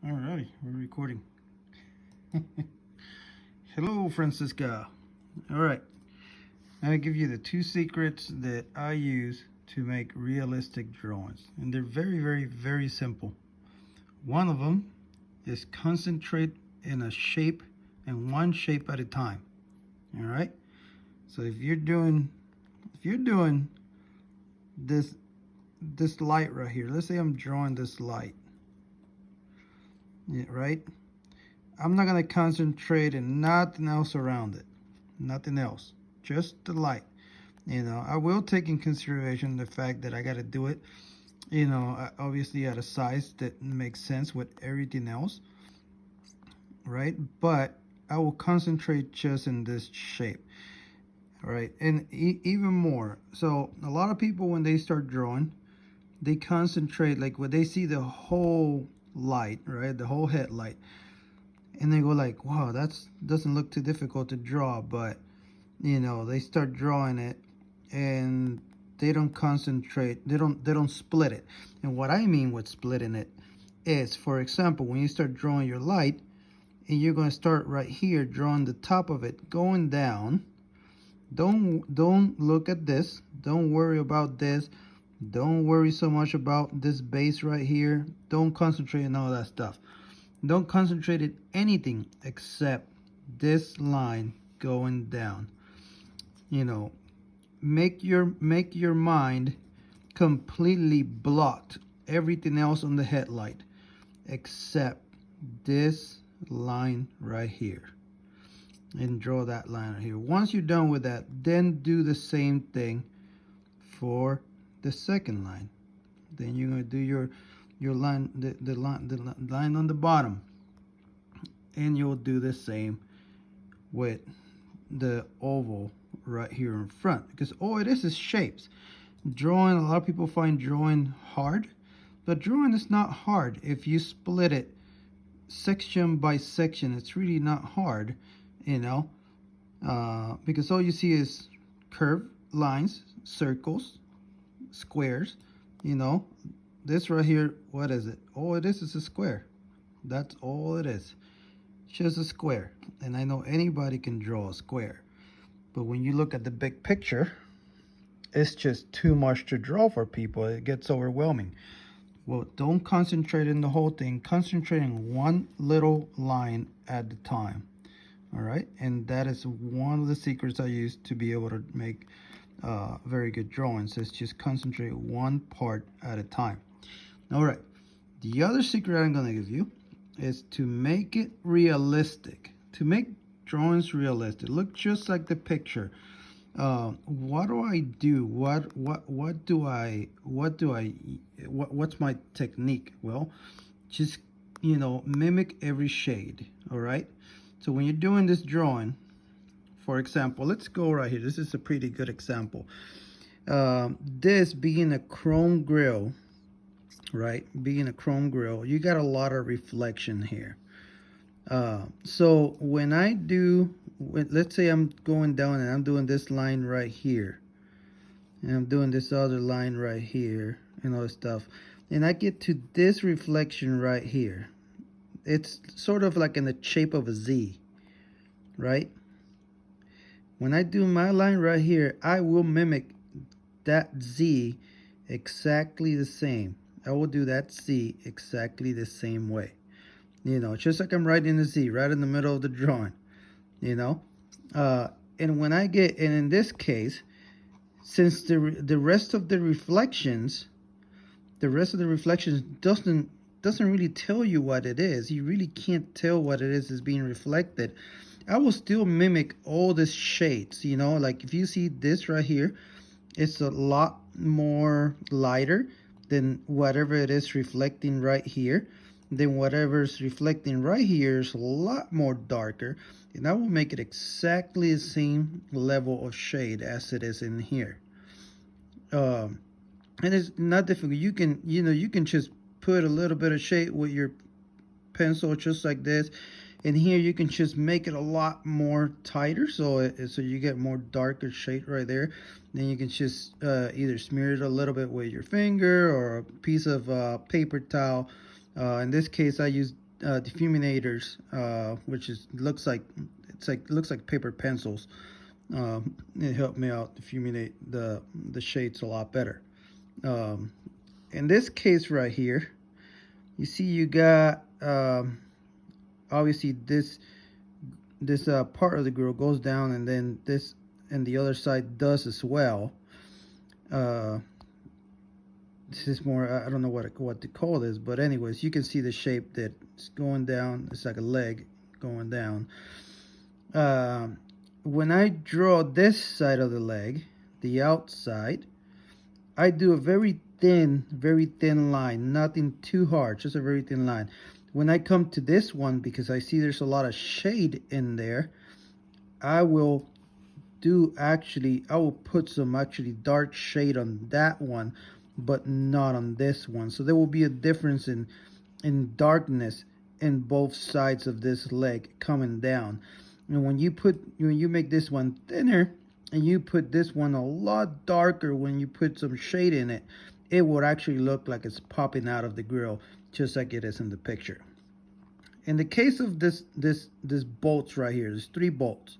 Alrighty, we're recording. Hello, Francisca. Alright, I'm going to give you the two secrets that I use to make realistic drawings. And they're very, very, very simple. One of them is concentrate in a shape and one shape at a time. Alright? So if you're doing this light right here, let's say I'm drawing this light, yeah, right? I'm not going to concentrate in nothing else around it. Nothing else. Just the light. I will take in consideration the fact that I got to do it, obviously at a size that makes sense with everything else, right? But I will concentrate just in this shape, right? And even more. So a lot of people, when they start drawing, they concentrate, like when they see the whole light, right? The whole headlight. And they go like, wow, that's doesn't look too difficult to draw, but they start drawing it and they don't concentrate, they don't split it. And what I mean with splitting it is, for example, when you start drawing your light and you're going to start right here drawing the top of it going down, don't look at this, don't worry about this, don't worry so much about this base right here, don't concentrate on all that stuff. Don't concentrate on anything except this line going down. Make your mind completely blocked everything else on the headlight except this line right here, and draw that line right here. Once you're done with that, then do the same thing for the second line. Then you're going to do your line, the line on the bottom, and you'll do the same with the oval right here in front, because all it is shapes. Drawing, a lot of people find drawing hard, but drawing is not hard. If you split it section by section, it's really not hard, because all you see is curved lines, circles, squares. This right here, what is it? All it is a square. That's all it is, just a square. And I know anybody can draw a square, but when you look at the big picture, it's just too much to draw for people. It gets overwhelming. Well, don't concentrate in the whole thing. Concentrate on one little line at a time. All right, and that is one of the secrets I use to be able to make very good drawings. Is just concentrate one part at a time. All right, the other secret I'm going to give you is to make it realistic. To make drawings realistic, look just like the picture. What do I do? What's my technique? Well, just mimic every shade. All right. So when you're doing this drawing, for example, let's go right here. This is a pretty good example. This being a chrome grill, right? Being a chrome grill, you got a lot of reflection here. So when I do, let's say I'm going down and I'm doing this line right here, and I'm doing this other line right here, and all this stuff, and I get to this reflection right here. It's sort of like in the shape of a Z, right? When I do my line right here, I will mimic that Z exactly the same. I will do that Z exactly the same way. Just like I'm writing a Z right in the middle of the drawing, and when I get, and in this case, since the rest of the reflections, doesn't really tell you what it is. You really can't tell what it is being reflected. I will still mimic all the shades, like if you see this right here, it's a lot more lighter than whatever it is reflecting right here. Then whatever's reflecting right here is a lot more darker, and I will make it exactly the same level of shade as it is in here. And it's not difficult. You can just put a little bit of shade with your pencil just like this, and here you can just make it a lot more tighter, so you get more darker shade right there. Then you can just either smear it a little bit with your finger or a piece of paper towel. In this case, I use diffuminators, which looks like paper pencils. It helped me out diffuminate the shades a lot better. In this case right here, you see you got obviously this part of the grill goes down, and then this and the other side does as well. This is more, I don't know what to call this, but anyways, you can see the shape that's going down. It's like a leg going down. When I draw this side of the leg, the outside, I do a very thin line, nothing too hard, just a very thin line. When I come to this one, because I see there's a lot of shade in there, I will put some actually dark shade on that one, but not on this one. So there will be a difference in darkness in both sides of this leg coming down. And when you make this one thinner and you put this one a lot darker, when you put some shade in it, it would actually look like it's popping out of the grill, just like it is in the picture. In the case of this bolts right here, there's 3 bolts.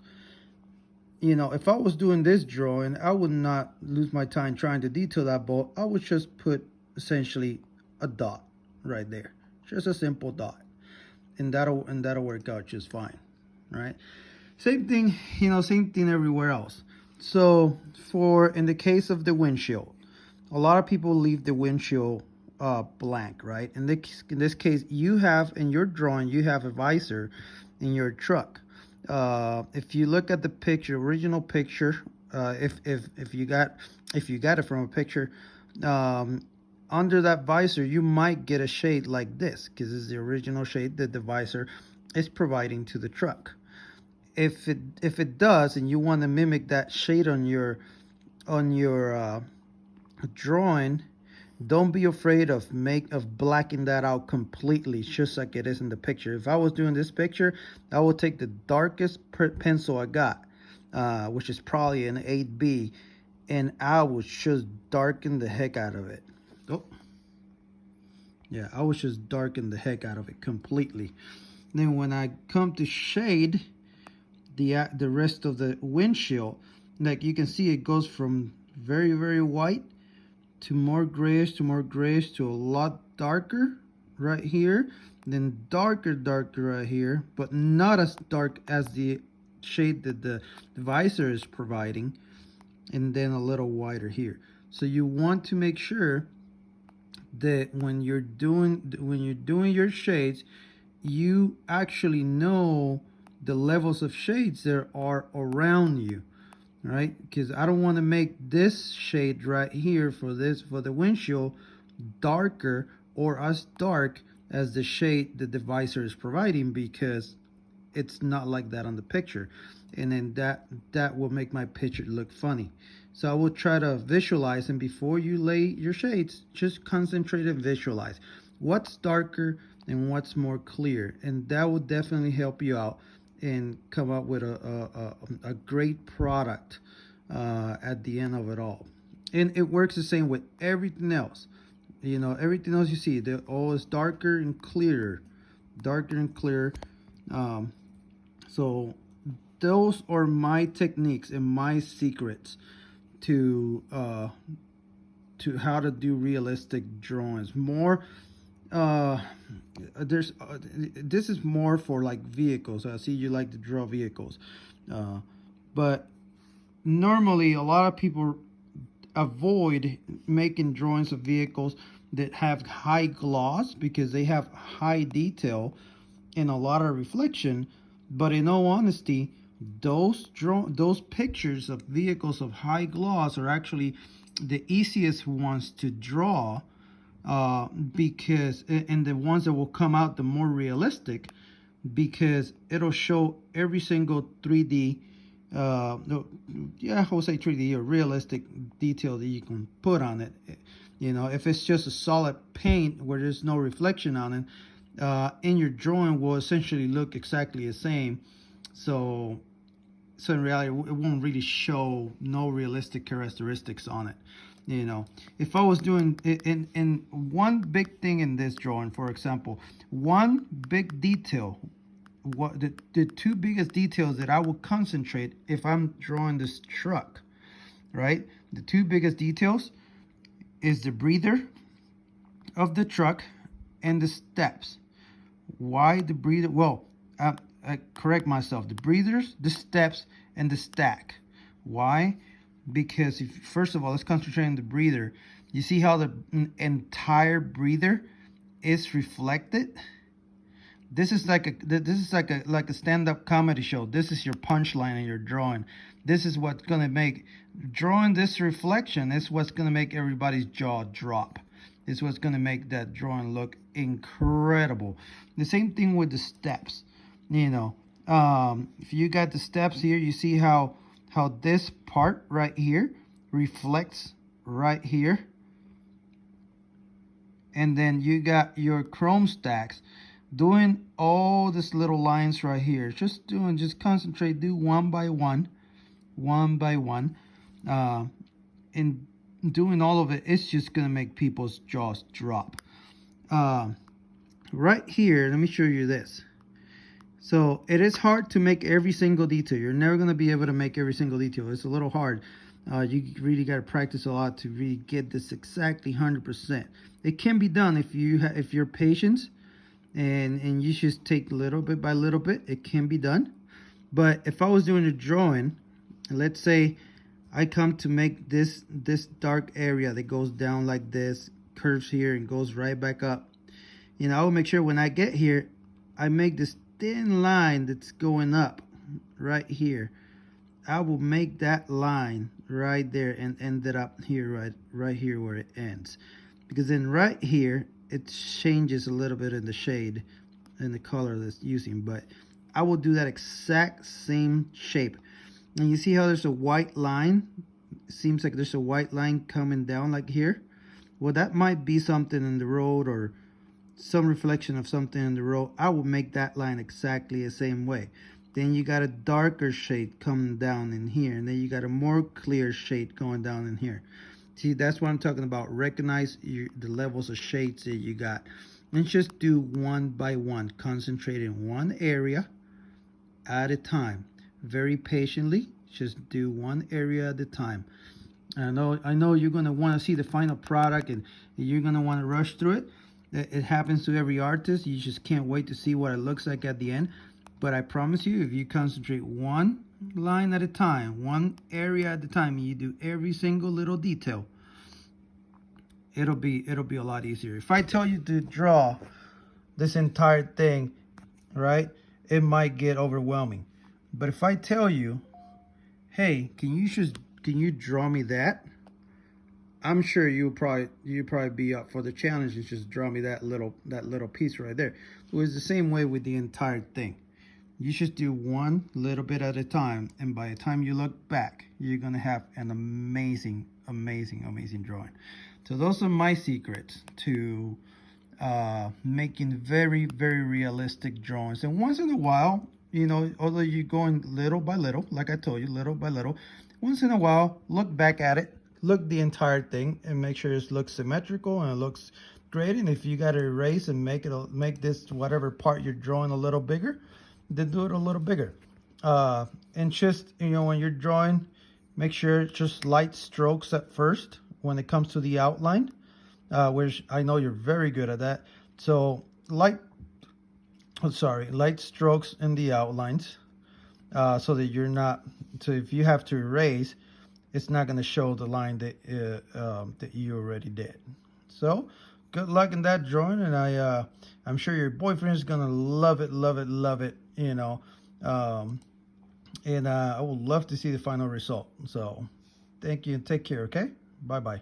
You know, if I was doing this drawing, I would not lose my time trying to detail that bolt. I would just put essentially a dot right there, just a simple dot, and that'll work out just fine, right? Same thing, same thing everywhere else. So in the case of the windshield, a lot of people leave the windshield blank, right? In this case, you have in your drawing, you have a visor in your truck. If you look at the picture, original picture, if you got it from a picture, under that visor you might get a shade like this, because it's the original shade that the visor is providing to the truck. If it does, and you want to mimic that shade on your drawing, don't be afraid of blacking that out completely, just like it is in the picture. If I was doing this picture, I would take the darkest pencil I got, which is probably an 8B, and I would just darken the heck out of it. Oh, yeah, I would just darken the heck out of it completely. Then when I come to shade the rest of the windshield, like you can see, it goes from very, very white to more grayish to a lot darker right here, then darker right here, but not as dark as the shade that the visor is providing, and then a little whiter here. So you want to make sure that when you're doing your shades, you actually know the levels of shades there are around you, right? Because I don't want to make this shade right here for the windshield darker or as dark as the shade that the visor is providing, because it's not like that on the picture, and then that will make my picture look funny. So I will try to visualize, and before you lay your shades, just concentrate and visualize what's darker and what's more clear, and that will definitely help you out and come up with a great product at the end of it all. And it works the same with everything else. Everything else you see, they're always darker and clearer. So those are my techniques and my secrets to how to do realistic drawings. This is more for like vehicles. I see you like to draw vehicles, but normally a lot of people avoid making drawings of vehicles that have high gloss, because they have high detail and a lot of reflection. But in all honesty, those pictures of vehicles of high gloss are actually the easiest ones to draw, because and the ones that will come out the more realistic, because it'll show every single 3D I would say 3D or realistic detail that you can put on it. If it's just a solid paint where there's no reflection on it, in your drawing will essentially look exactly the same. So in reality, it won't really show no realistic characteristics on it. You know, if I was doing in one big thing in this drawing, for example, one big detail, what the two biggest details that I will concentrate if I'm drawing this truck, right? The two biggest details is the breather of the truck and the steps. Why the breather? Well, I correct myself. The breathers, the steps, and the stack. Why? Because if, first of all, let's concentrate on the breather. You see how the entire breather is reflected? This is like a stand-up comedy show. This is your punchline in your drawing. This is what's gonna make drawing this reflection is what's gonna make everybody's jaw drop. Is what's gonna make that drawing look incredible. The same thing with the steps. You know, if you got the steps here, you see how this part right here reflects right here, and then you got your chrome stacks doing all these little lines right here. Just concentrate, do one by one, and doing all of it, it's just gonna make people's jaws drop. Right here, let me show you this. So it is hard to make every single detail. You're never gonna be able to make every single detail. It's a little hard. You really got to practice a lot to really get this exactly 100%. It can be done if you're patient, and you just take little bit by little bit. It can be done. But if I was doing a drawing, let's say I come to make this dark area that goes down like this, curves here and goes right back up. You know, I will make sure when I get here, I make this thin line that's going up right here. I will make that line right there and end it up here, right here where it ends. Because then right here, it changes a little bit in the shade and the color that's using, but I will do that exact same shape. And you see how there's a white line? It seems like there's a white line coming down like here. Well, that might be something in the road or some reflection of something in the road. I will make that line exactly the same way. Then you got a darker shade coming down in here, and then you got a more clear shade going down in here. See, that's what I'm talking about. Recognize the levels of shades that you got. And just do one by one. Concentrate in one area at a time. Very patiently. Just do one area at a time. I know you're going to want to see the final product, and you're going to want to rush through it. It happens to every artist. You just can't wait to see what it looks like at the end. But I promise you, if you concentrate one line at a time, one area at a time, and you do every single little detail, it'll be a lot easier. If I tell you to draw this entire thing, right, it might get overwhelming. But if I tell you, hey, can you draw me that? I'm sure you'll probably be up for the challenge and just draw me that little piece right there. So it's the same way with the entire thing. You just do one little bit at a time, and by the time you look back, you're gonna have an amazing drawing. So those are my secrets to making very realistic drawings. And once in a while, you know, although you're going little by little, like I told you, little by little, once in a while, look back at it, look the entire thing, and make sure it looks symmetrical and it looks great. And if you got to erase and make this whatever part you're drawing a little bigger, then do it a little bigger. And just, you know, when you're drawing, make sure it's just light strokes at first when it comes to the outline, which I know you're very good at that. So light strokes in the outlines, so that you're not, so if you have to erase, it's not going to show the line that you already did. So good luck in that drawing, and I'm sure your boyfriend is going to love it, you know. And I would love to see the final result. So thank you and take care, okay? Bye-bye.